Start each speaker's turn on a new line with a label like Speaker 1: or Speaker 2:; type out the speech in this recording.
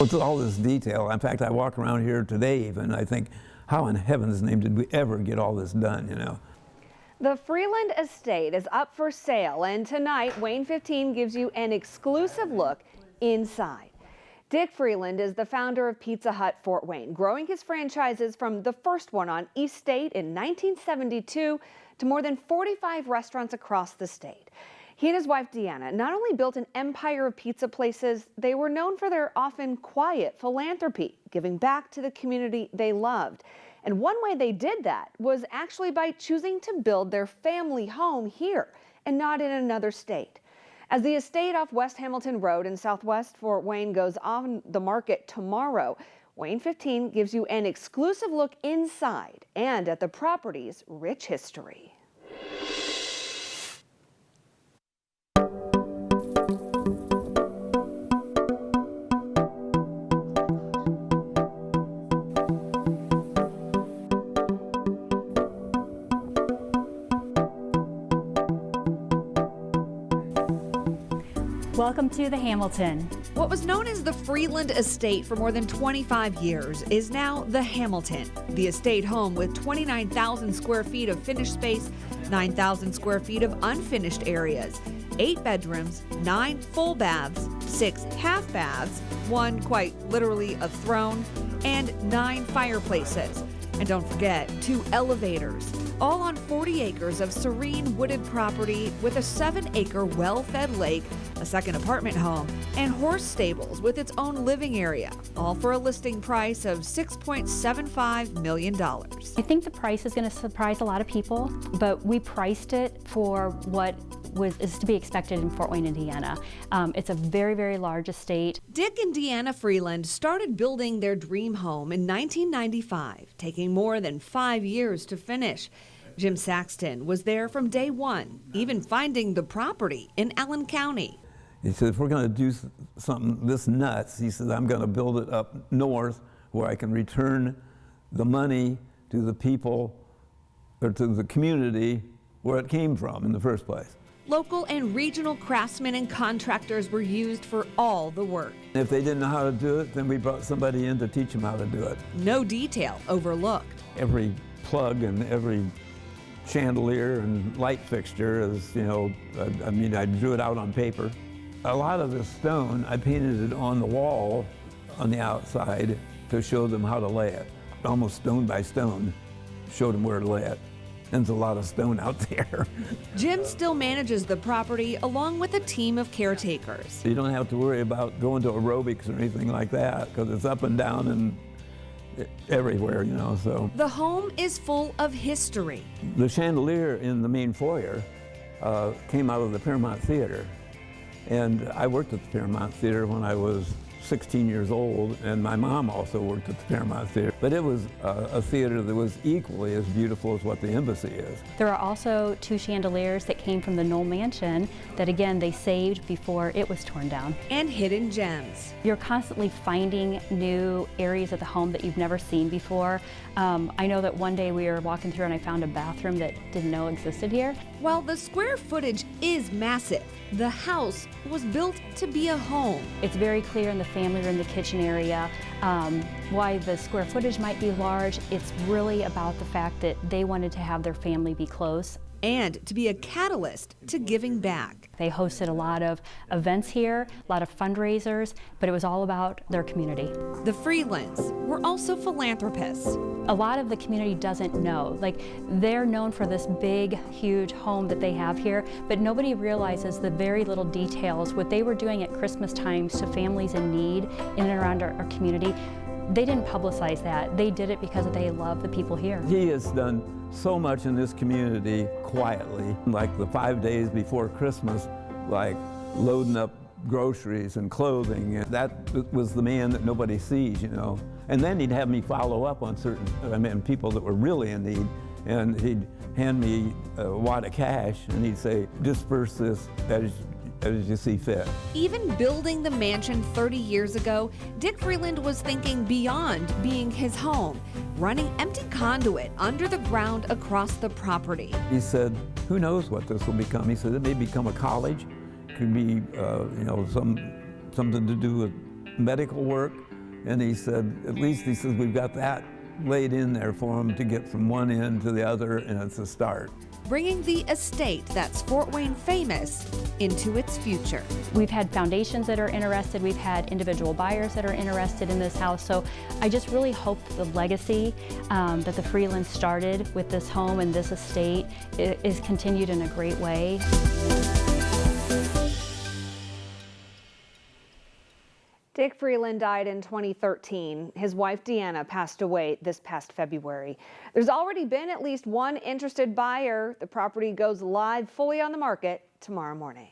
Speaker 1: With all this detail, in fact, I walk around here today even, I think, how in heaven's name did we ever get all this done, you know?
Speaker 2: The Freeland Estate is up for sale, and tonight, Wayne 15 gives you an exclusive look inside. Dick Freeland is the founder of Pizza Hut Fort Wayne, growing his franchises from the first one on East State in 1972 to more than 45 restaurants across the state. He and his wife Deanna not only built an empire of pizza places, they were known for their often quiet philanthropy, giving back to the community they loved. And one way they did that was actually by choosing to build their family home here and not in another state. As the estate off West Hamilton Road in Southwest Fort Wayne goes on the market tomorrow, Wayne 15 gives you an exclusive look inside and at the property's rich history.
Speaker 3: Welcome to the Hamilton.
Speaker 2: What was known as the Freeland Estate for more than 25 years is now the Hamilton. The estate home with 29,000 square feet of finished space, 9,000 square feet of unfinished areas, 8 bedrooms, 9 full baths, 6 half baths, 1 quite literally a throne, and 9 fireplaces. And don't forget, 2 elevators, all on 40 acres of serene wooded property with a 7-acre well-fed lake, a second apartment home, and horse stables with its own living area, all for a listing price of $6.75 million.
Speaker 3: I think the price is going to surprise a lot of people, but we priced it for what is to be expected in Fort Wayne, Indiana. It's a very, very large estate.
Speaker 2: Dick and Deanna Freeland started building their dream home in 1995, taking more than 5 years to finish. Jim Saxton was there from day one, even finding the property in Allen County.
Speaker 1: He said, if we're going to do something this nuts, he said, I'm going to build it up north where I can return the money to the people or to the community where it came from in the first place.
Speaker 2: Local and regional craftsmen and contractors were used for all the work.
Speaker 1: If they didn't know how to do it, then we brought somebody in to teach them how to do it.
Speaker 2: No detail overlooked.
Speaker 1: Every plug and every chandelier and light fixture is, you know, I drew it out on paper. A lot of the stone, I painted it on the wall on the outside to show them how to lay it. Almost stone by stone, showed them where to lay it. And there's a lot of stone out there.
Speaker 2: Jim still manages the property along with a team of caretakers.
Speaker 1: You don't have to worry about going to aerobics or anything like that because it's up and down and everywhere, you know, so.
Speaker 2: The home is full of history.
Speaker 1: The chandelier in the main foyer came out of the Paramount Theater. And I worked at the Paramount Theater when I was 16 years old, and my mom also worked at the Paramount Theater. But it was a theater that was equally as beautiful as what the Embassy is.
Speaker 3: There are also 2 chandeliers that came from the Knoll Mansion that, again, they saved before it was torn down.
Speaker 2: And hidden gems.
Speaker 3: You're constantly finding new areas of the home that you've never seen before. I know that one day we were walking through and I found a bathroom that didn't know existed here.
Speaker 2: While the square footage is massive, the house was built to be a home.
Speaker 3: It's very clear in the family room, the kitchen area, why the square footage might be large. It's really about the fact that they wanted to have their family be close.
Speaker 2: And to be a catalyst to giving back.
Speaker 3: They hosted a lot of events here, a lot of fundraisers, but it was all about their community.
Speaker 2: The Freelands were also philanthropists.
Speaker 3: A lot of the community doesn't know. Like, they're known for this big, huge home that they have here, but nobody realizes the very little details. What they were doing at Christmas times to families in need in and around our community, they didn't publicize that. They did it because they love the people here.
Speaker 1: He has done so much in this community quietly, like the 5 days before Christmas, like loading up groceries and clothing. And that was the man that nobody sees, you know. And then he'd have me follow up on people that were really in need, and he'd hand me a wad of cash and he'd say, disperse this as you see fit.
Speaker 2: Even building the mansion 30 years ago, Dick Freeland was thinking beyond being his home, running empty conduit under the ground across the property.
Speaker 1: He said, who knows what this will become? He said, it may become a college, it could be something to do with medical work, And he said, at least he says, we've got that laid in there for him to get from one end to the other, and it's a start.
Speaker 4: Bringing the estate that's Fort Wayne famous into its future.
Speaker 3: We've had foundations that are interested, we've had individual buyers that are interested in this house, so I just really hope the legacy that the Freeland started with this home and this estate is continued in a great way.
Speaker 2: Dick Freeland died in 2013. His wife Deanna passed away this past February. There's already been at least one interested buyer. The property goes live fully on the market tomorrow morning.